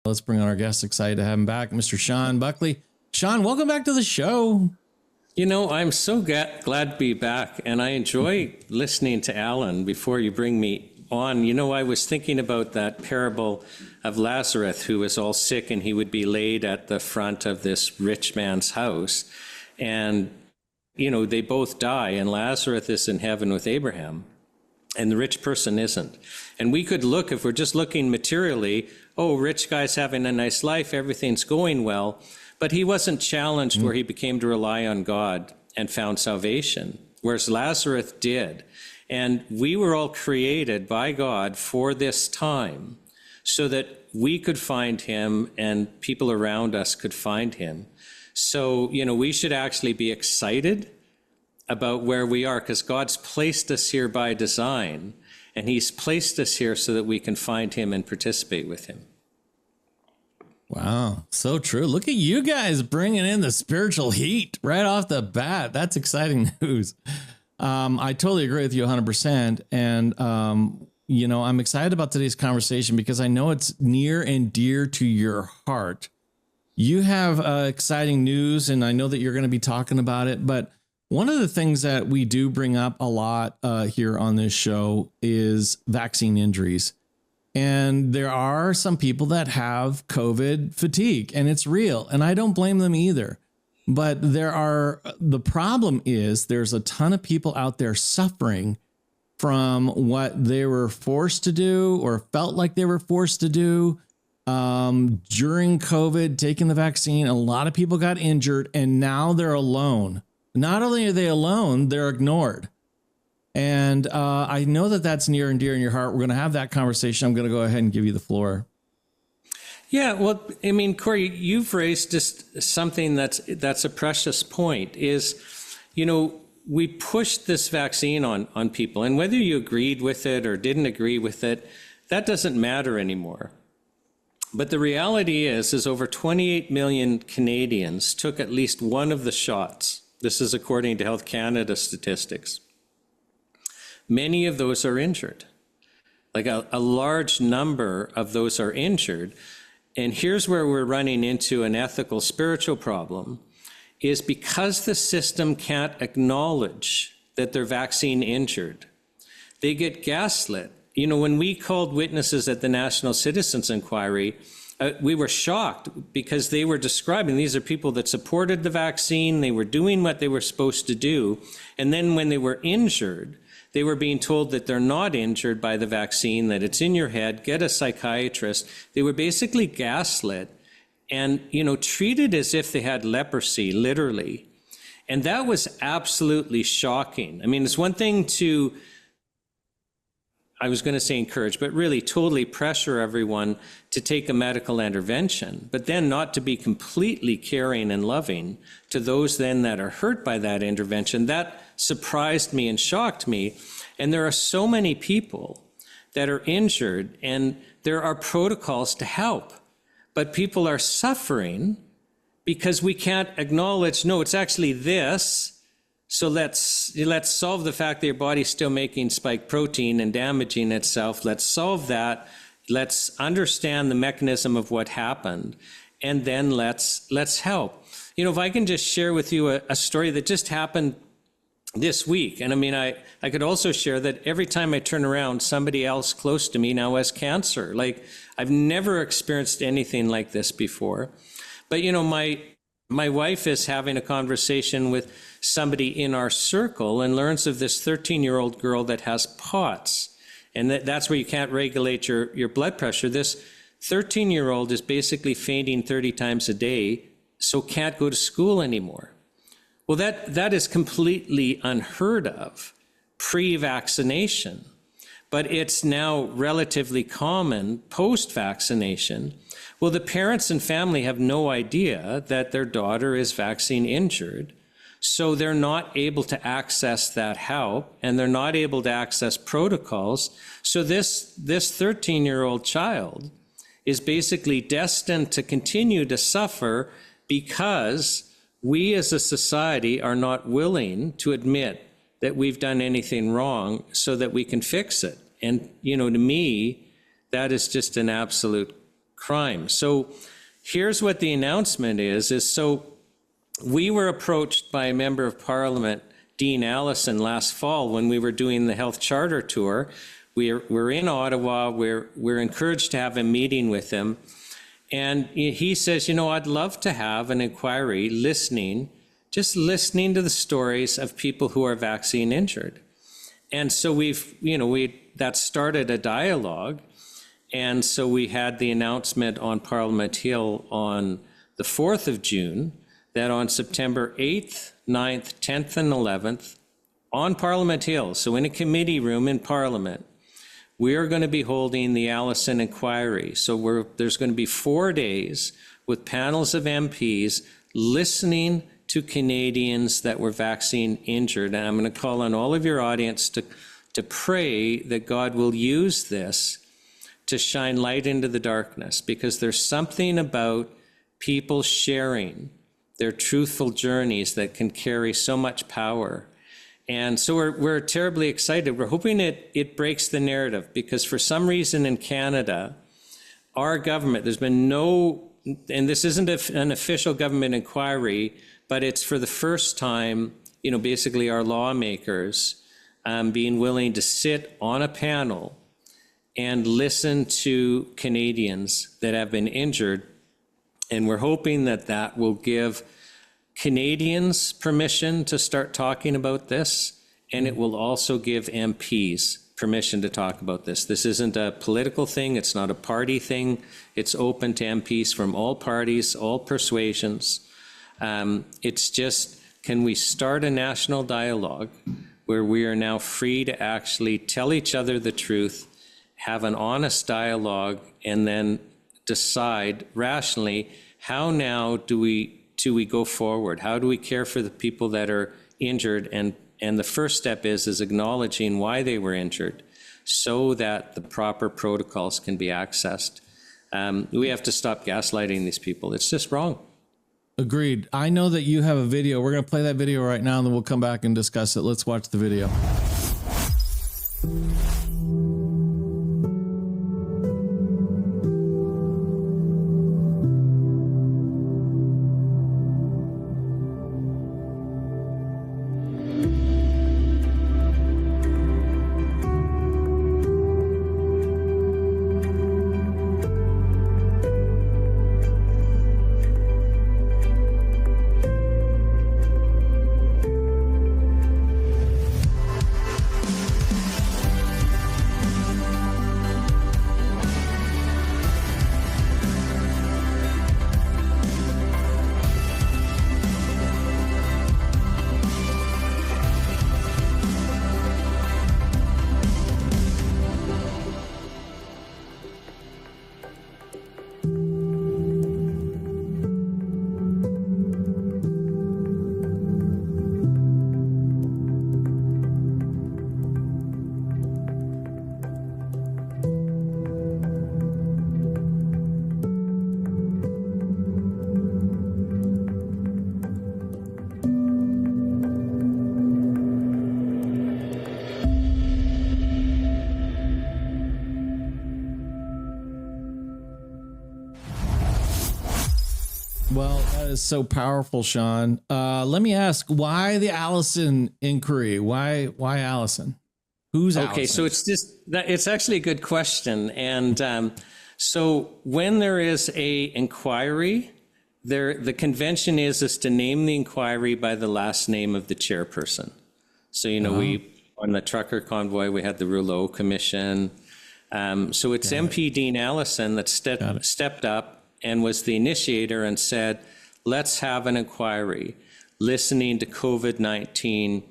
Let's bring on our guest. Excited to have him back, Mr. Shawn Buckley. Shawn, welcome back to the show. You know, I'm so glad to be back, and I enjoy listening to Alan before you bring me on. You know, I was thinking about that parable of Lazarus, who was all sick, and he would be laid at the front of this rich man's house. And, you know, they both die, and Lazarus is in heaven with Abraham, and the rich person isn't. And we could look, if we're just looking materially, oh, rich guy's having a nice life, everything's going well. But he wasn't challenged where he became to rely on God and found salvation, whereas Lazarus did. And we were all created by God for this time so that we could find him and people around us could find him. So, you know, we should actually be excited about where we are, because God's placed us here by design, and he's placed us here so that we can find him and participate with him. Wow, so true. Look at you guys bringing in the spiritual heat right off the bat. That's exciting news. I totally agree with you 100%. And, you know, I'm excited about today's conversation because I know it's near and dear to your heart. You have exciting news, and I know that you're going to be talking about it. But one of the things that we do bring up a lot here on this show is vaccine injuries. And there are some people that have COVID fatigue, and it's real, and I don't blame them either. But the problem is there's a ton of people out there suffering from what they were forced to do or felt like they were forced to do during COVID, taking the vaccine. A lot of people got injured, and now they're alone. Not only are they alone, they're ignored. And I know that that's near and dear in your heart. We're going to have that conversation. I'm going to go ahead and give you the floor. Yeah, well, I mean, Corey, you've raised just something that's a precious point is, you know, we pushed this vaccine on people, and whether you agreed with it or didn't agree with it, that doesn't matter anymore. But the reality is over 28 million Canadians took at least one of the shots. This is according to Health Canada statistics. Many of those are injured. Like a large number of those are injured. And here's where we're running into an ethical, spiritual problem, is because the system can't acknowledge that they're vaccine injured, they get gaslit. You know, when we called witnesses at the National Citizens Inquiry, we were shocked because they were describing, these are people that supported the vaccine, they were doing what they were supposed to do, and then when they were injured, they were being told that they're not injured by the vaccine, that it's in your head, get a psychiatrist. They were basically gaslit and, you know, treated as if they had leprosy, literally. And that was absolutely shocking. I mean, it's one thing to, I was going to say encourage, but really totally pressure everyone to take a medical intervention, but then not to be completely caring and loving to those then that are hurt by that intervention. That surprised me and shocked me. And there are so many people that are injured, and there are protocols to help, but people are suffering because we can't acknowledge, no, it's actually this. So let's solve the fact that your body's still making spike protein and damaging itself. Let's solve that. Let's understand the mechanism of what happened, and then let's help. You know, if I can just share with you a story that just happened this week. And I mean, I could also share that every time I turn around, somebody else close to me now has cancer. Like, I've never experienced anything like this before. But, you know, my wife is having a conversation with somebody in our circle and learns of this 13-year-old girl that has POTS. And that's where you can't regulate your blood pressure. This 13-year-old is basically fainting 30 times a day, so can't go to school anymore. Well, that is completely unheard of pre-vaccination, but it's now relatively common post-vaccination. Well, the parents and family have no idea that their daughter is vaccine injured, so they're not able to access that help, and they're not able to access protocols. So this 13-year-old child is basically destined to continue to suffer because we as a society are not willing to admit that we've done anything wrong so that we can fix it. And, you know, to me, that is just an absolute crime. So here's what the announcement is so we were approached by a member of Parliament, Dean Allison, last fall when we were doing the Health Charter Tour. We're in Ottawa. We're encouraged to have a meeting with him. And he says, I'd love to have an inquiry just listening to the stories of people who are vaccine injured. And so that started a dialogue. And so we had the announcement on Parliament Hill on the 4th of June that on September 8th, 9th, 10th, and 11th, on Parliament Hill, so in a committee room in Parliament, we are going to be holding the Allison inquiry. So there's going to be 4 days with panels of MPs listening to Canadians that were vaccine injured. And I'm going to call on all of your audience to pray that God will use this to shine light into the darkness, because there's something about people sharing their truthful journeys that can carry so much power. And so we're terribly excited. We're hoping it breaks the narrative, because for some reason in Canada, our government, there's been no, and this isn't an official government inquiry, but it's for the first time, basically our lawmakers being willing to sit on a panel and listen to Canadians that have been injured. And we're hoping that will give Canadians permission to start talking about this, and it will also give MPs permission to talk about this. This isn't a political thing. It's not a party thing. It's open to MPs from all parties, all persuasions. It's just, can we start a national dialogue where we are now free to actually tell each other the truth, have an honest dialogue, and then decide rationally, how now do we go forward? How do we care for the people that are injured? And the first step is acknowledging why they were injured so that the proper protocols can be accessed. We have to stop gaslighting these people. It's just wrong. Agreed. I know that you have a video. We're going to play that video right now, and then we'll come back and discuss it. Let's watch the video. Well, that is so powerful, Shawn. Let me ask, why the Allison inquiry? Why Allison? Who's Allison? Okay, so it's actually a good question. And so when there is a inquiry, the convention is to name the inquiry by the last name of the chairperson. So, we, on the trucker convoy, we had the Rouleau Commission. So it's MP Dean Allison that stepped up and was the initiator and said, let's have an inquiry listening to COVID-19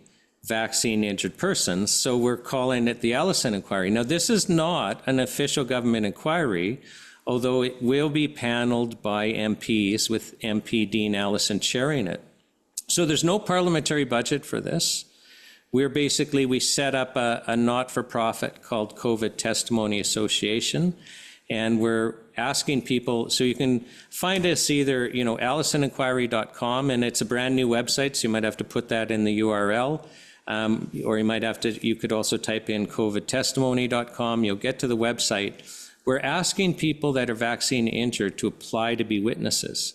vaccine injured persons. So we're calling it the Allison inquiry. Now, this is not an official government inquiry, although it will be paneled by MPs with MP Dean Allison chairing it. So there's no parliamentary budget for this. We set up a not-for-profit called COVID Testimony Association, and we're asking people, so you can find us either, allisoninquiry.com, and it's a brand new website, so you might have to put that in the URL, or you could also type in covidtestimony.com. You'll get to the website. we're asking people that are vaccine injured to apply to be witnesses,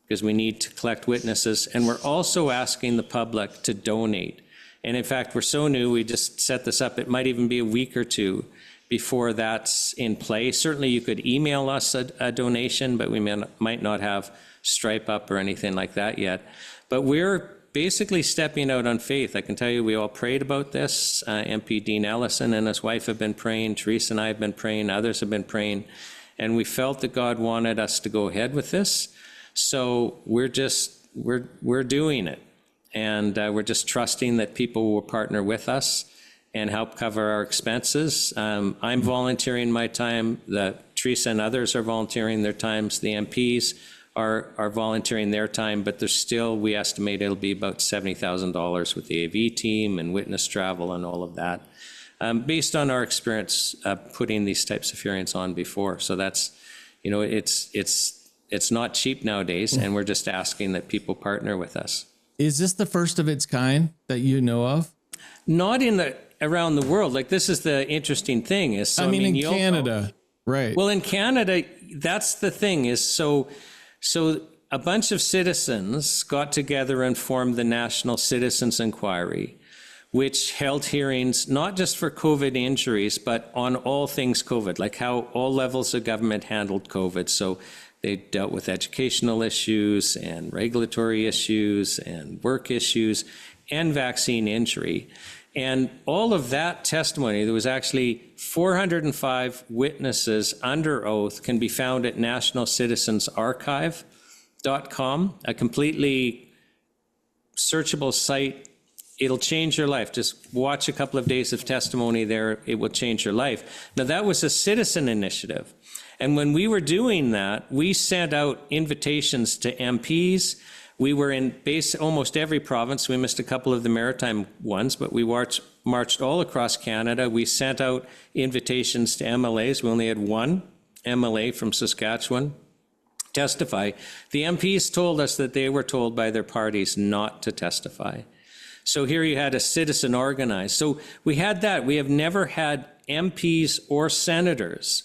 because we need to collect witnesses. And we're also asking the public to donate. And in fact, we're so new, we just set this up. It might even be a week or two before that's in play. Certainly you could email us a donation, but we might not have Stripe up or anything like that yet. But we're basically stepping out on faith. I can tell you we all prayed about this. MP Dean Ellison and his wife have been praying. Teresa and I have been praying. Others have been praying. And we felt that God wanted us to go ahead with this. So we're doing it. And we're just trusting that people will partner with us and help cover our expenses. I'm volunteering my time. Teresa and others are volunteering their times. The MPs are volunteering their time, but there's still, we estimate it'll be about $70,000 with the AV team and witness travel and all of that, based on our experience putting these types of hearings on before. So that's, it's not cheap nowadays, and we're just asking that people partner with us. Is this the first of its kind that you know of? Not around the world. Like, this is the interesting thing is, so, in Canada, right? Well, in Canada, that's the thing is, so a bunch of citizens got together and formed the National Citizens Inquiry, which held hearings not just for COVID injuries, but on all things COVID, like how all levels of government handled COVID. So they dealt with educational issues and regulatory issues and work issues and vaccine injury. And all of that testimony, there was actually 405 witnesses under oath, can be found at nationalcitizensarchive.com, a completely searchable site. It'll change your life. Just watch a couple of days of testimony there. It will change your life. Now, that was a citizen initiative. And when we were doing that, we sent out invitations to MPs. We were in almost every province. We missed a couple of the maritime ones, but we marched all across Canada. We sent out invitations to MLAs. We only had one MLA from Saskatchewan testify. The MPs told us that they were told by their parties not to testify. So here you had a citizen organized. So we had that. We have never had MPs or senators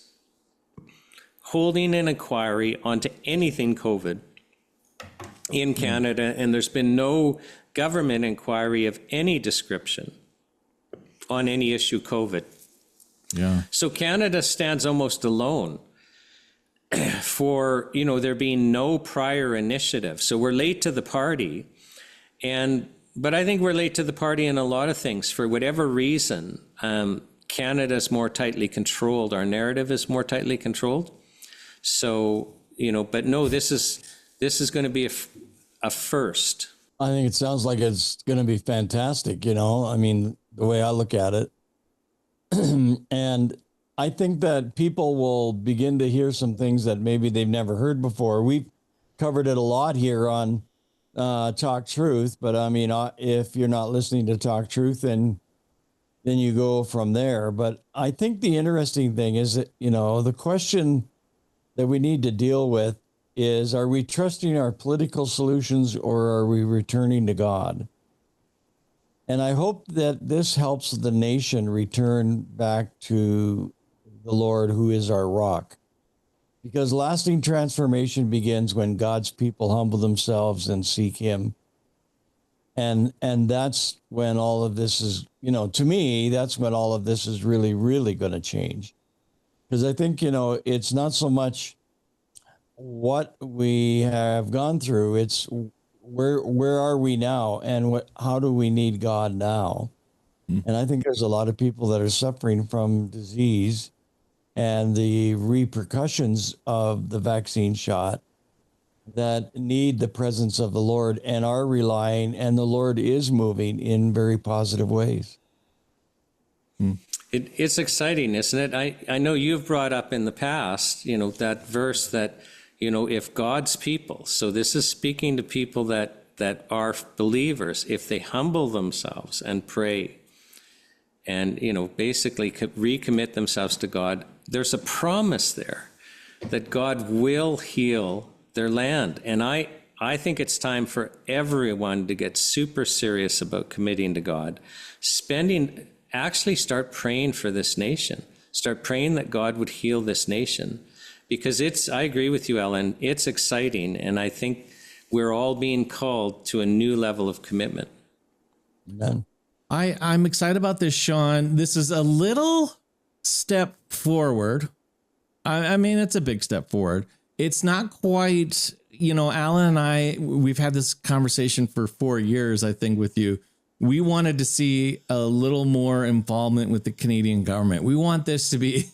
holding an inquiry onto anything COVID in Canada, and there's been no government inquiry of any description on any issue COVID. Yeah. So Canada stands almost alone for, there being no prior initiative. So we're late to the party, but I think we're late to the party in a lot of things. For whatever reason, Canada's more tightly controlled. Our narrative is more tightly controlled. So, but no, this is going to be a first. I think it sounds like it's going to be fantastic, the way I look at it. And I think that people will begin to hear some things that maybe they've never heard before. We've covered it a lot here on Talk Truth, but if you're not listening to Talk Truth, then you go from there. But I think the interesting thing is that, the question that we need to deal with is, are we trusting our political solutions or are we returning to God? And I hope that this helps the nation return back to the Lord, who is our rock. Because lasting transformation begins when God's people humble themselves and seek him. And that's when all of this is, to me, that's when all of this is really, really going to change. Because I think, it's not so much what we have gone through, it's where are we now, and how do we need God now? And I think there's a lot of people that are suffering from disease and the repercussions of the vaccine shot that need the presence of the Lord and are relying, and the Lord is moving in very positive ways. It's exciting, isn't it? I know you've brought up in the past, that verse that, if God's people, so this is speaking to people that are believers, if they humble themselves and pray and, basically recommit themselves to God, there's a promise there that God will heal their land. And I think it's time for everyone to get super serious about committing to God, actually start praying for this nation. start praying that God would heal this nation. Because I agree with you, Ellen, it's exciting. And I think we're all being called to a new level of commitment. Amen. I'm excited about this, Shawn. This is a little step forward. I mean, it's a big step forward. It's not quite, Alan and I, we've had this conversation for 4 years, I think, with you. We wanted to see a little more involvement with the Canadian government. We want this to be,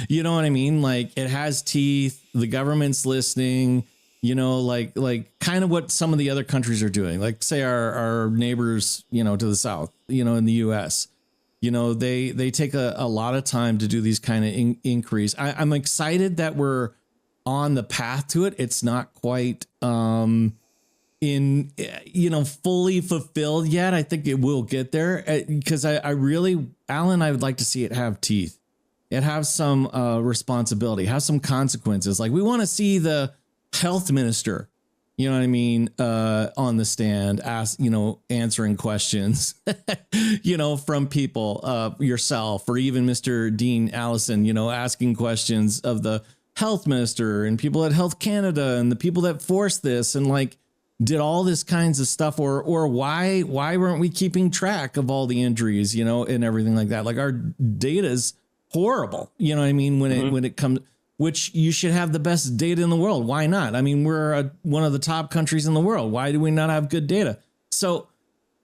you know what I mean? Like, it has teeth, the government's listening, like kind of what some of the other countries are doing. Like, say our neighbors, to the south, in the US, they take a lot of time to do these kind of inquiries. I'm excited that we're on the path to it. It's not quite fully fulfilled yet. I think it will get there, because I really, Alan, I would like to see it have teeth. It have some responsibility, have some consequences. Like, we want to see the health minister, on the stand, answering questions, from people, yourself, or even Mr. Dean Allison, asking questions of the health minister and people at Health Canada and the people that forced this and did all this kinds of stuff, or why weren't we keeping track of all the injuries, and everything like that? Like, our data's horrible, when it comes, which you should have the best data in the world. Why not? I mean, we're one of the top countries in the world. Why do we not have good data? So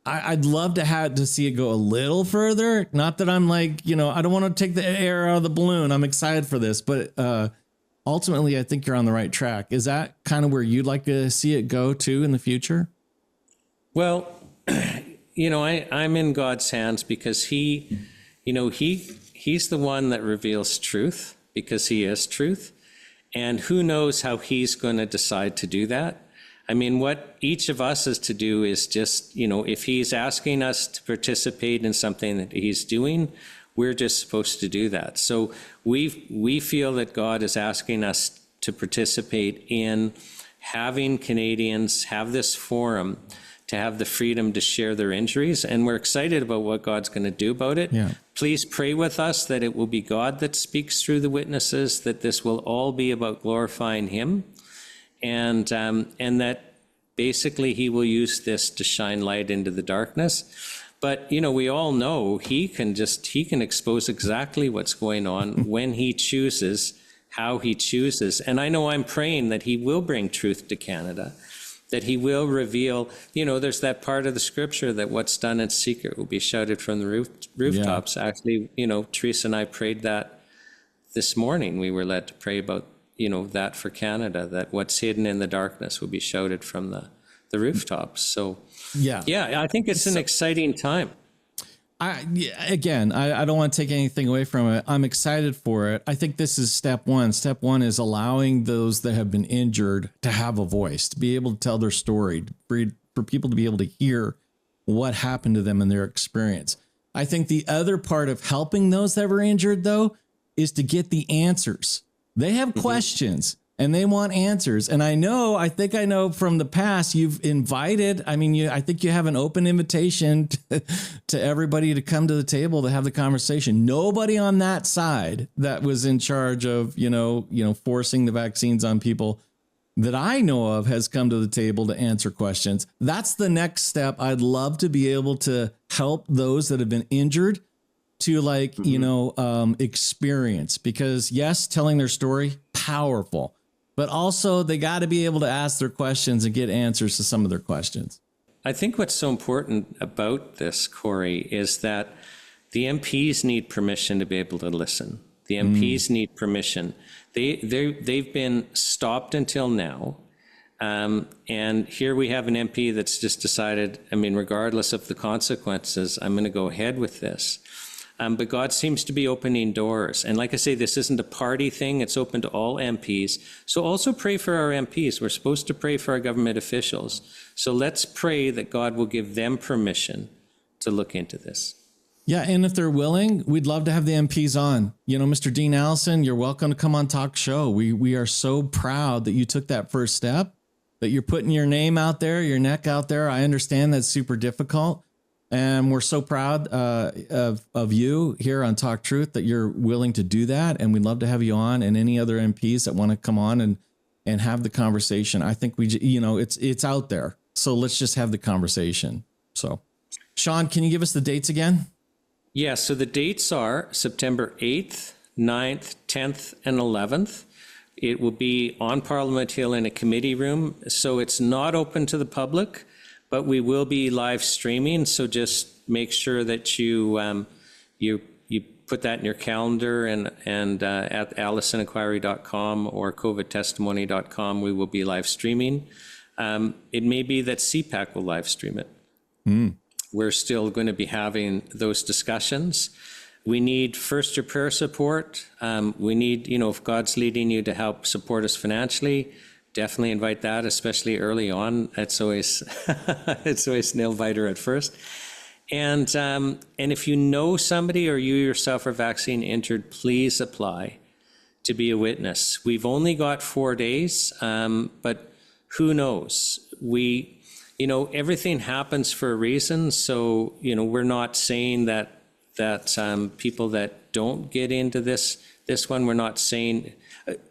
I'd love to see it go a little further. Not that I'm I don't want to take the air out of the balloon. I'm excited for this, but ultimately, I think you're on the right track. Is that kind of where you'd like to see it go to in the future? Well, I'm in God's hands, because he's the one that reveals truth, because he is truth. And who knows how he's going to decide to do that? I mean, what each of us is to do is just, if he's asking us to participate in something that he's doing, we're just supposed to do that. So we feel that God is asking us to participate in having Canadians have this forum, to have the freedom to share their injuries. And we're excited about what God's going to do about it. Yeah. Please pray with us that it will be God that speaks through the witnesses, that this will all be about glorifying him, and that basically he will use this to shine light into the darkness. But, we all know he can expose exactly what's going on when he chooses, how he chooses. And I know I'm praying that he will bring truth to Canada, that he will reveal, there's that part of the scripture that what's done in secret will be shouted from the rooftops. Yeah. Actually, Teresa and I prayed that this morning. We were led to pray about, that for Canada, that what's hidden in the darkness will be shouted from the rooftops. So, I think it's an exciting time. I don't want to take anything away from it. I'm excited for it. I think this is step one. Step one is allowing those that have been injured to have a voice, to be able to tell their story, for people to be able to hear what happened to them and their experience. I think the other part of helping those that were injured, though, is to get the answers. They have questions and they want answers. And I think I know from the past, you've invited, I think you have an open invitation to everybody to come to the table to have the conversation. Nobody on that side that was in charge of, forcing the vaccines on people that I know of has come to the table to answer questions. That's the next step. I'd love to be able to help those that have been injured to experience, because yes, telling their story, powerful. But also they got to be able to ask their questions and get answers to some of their questions. I think what's so important about this, Corey, is that the MPs need permission to be able to listen. The MPs need permission. They've been stopped until now. And here we have an MP that's just decided, regardless of the consequences, I'm going to go ahead with this. But God seems to be opening doors. And like I say, this isn't a party thing. It's open to all MPs. So also pray for our MPs. We're supposed to pray for our government officials. So let's pray that God will give them permission to look into this. Yeah, and if they're willing, we'd love to have the MPs on. Mr. Dean Allison, you're welcome to come on Talk Show. We are so proud that you took that first step, that you're putting your name out there, your neck out there. I understand that's super difficult. And we're so proud of you here on Talk Truth that you're willing to do that. And we'd love to have you on, and any other MPs that want to come on and have the conversation. I think it's out there. So let's just have the conversation. So, Shawn, can you give us the dates again? Yeah, so the dates are September 8th, 9th, 10th, and 11th. It will be on Parliament Hill in a committee room. So it's not open to the public, but we will be live streaming. So just make sure that you put that in your calendar, and at AllisonInquiry.com or covidtestimony.com, we will be live streaming. It may be that CPAC will live stream it. We're still going to be having those discussions. We need first your prayer support. We need, if God's leading you to help support us financially, definitely invite that, especially early on. It's always it's always nail biter at first. And if you know somebody or you yourself are vaccine injured, please apply to be a witness. We've only got 4 days, but who knows? Everything happens for a reason. So, we're not saying that people that don't get into this one, we're not saying.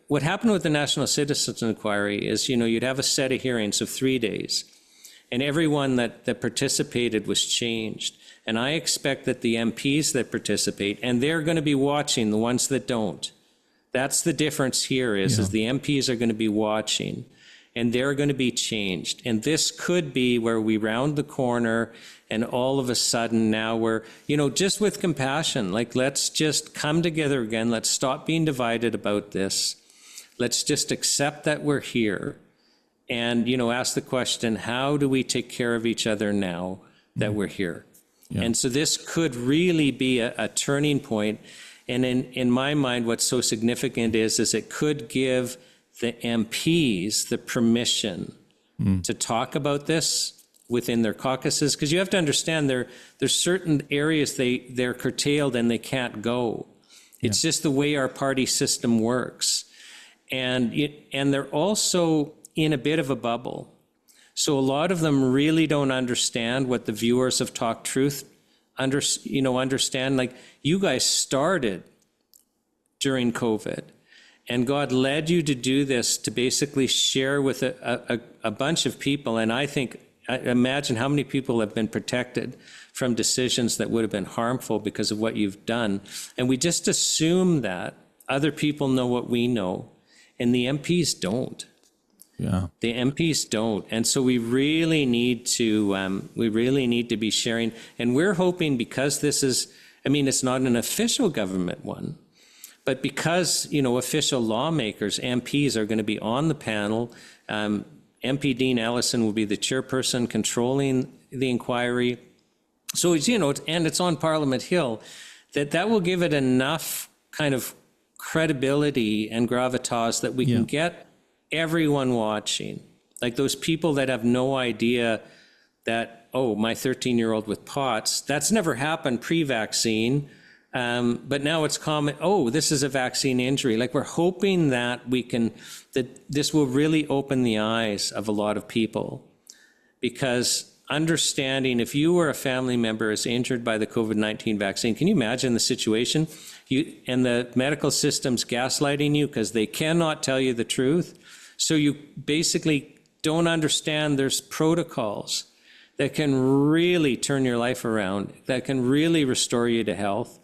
What happened with the National Citizens Inquiry is, you'd have a set of hearings of 3 days, and everyone that participated was changed. And I expect that the MPs that participate, and they're going to be watching the ones that don't. That's the difference here is the MPs are going to be watching, and they're going to be changed. And this could be where we round the corner, and all of a sudden now we're, just with compassion, like, let's just come together again. Let's stop being divided about this. Let's just accept that we're here and, ask the question, how do we take care of each other now that we're here? Yeah. And so this could really be a turning point. And in my mind, what's so significant is it could give the MPs the permission to talk about this within their caucuses, because you have to understand there's certain areas they're curtailed and they can't go. It's just the way our party system works. And they're also in a bit of a bubble. So a lot of them really don't understand what the viewers of Talk Truth understand. Like, you guys started during COVID, and God led you to do this to basically share with a bunch of people. And I imagine how many people have been protected from decisions that would have been harmful because of what you've done. And we just assume that other people know what we know, and the MPs don't. Yeah. The MPs don't. And so we really need to be sharing. And we're hoping, because this is, it's not an official government one, but because, official lawmakers, MPs, are going to be on the panel. MP Dean Ellison will be the chairperson controlling the inquiry. So it's, and it's on Parliament Hill, that will give it enough kind of credibility and gravitas that we can get everyone watching, like those people that have no idea that, my 13-year-old with POTS, that's never happened pre-vaccine, but now it's common, this is a vaccine injury. Like, we're hoping that that this will really open the eyes of a lot of people, because understanding, if you or a family member is injured by the COVID-19 vaccine, can you imagine the situation? And the medical system's gaslighting you because they cannot tell you the truth. So you basically don't understand there's protocols that can really turn your life around, that can really restore you to health.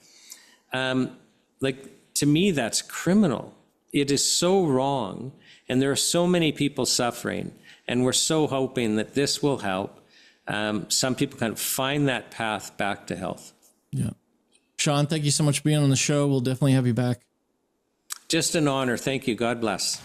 To me, that's criminal. It is so wrong. And there are so many people suffering. And we're so hoping that this will help some people kind of find that path back to health. Yeah. Shawn, thank you so much for being on the show. We'll definitely have you back. Just an honor. Thank you. God bless.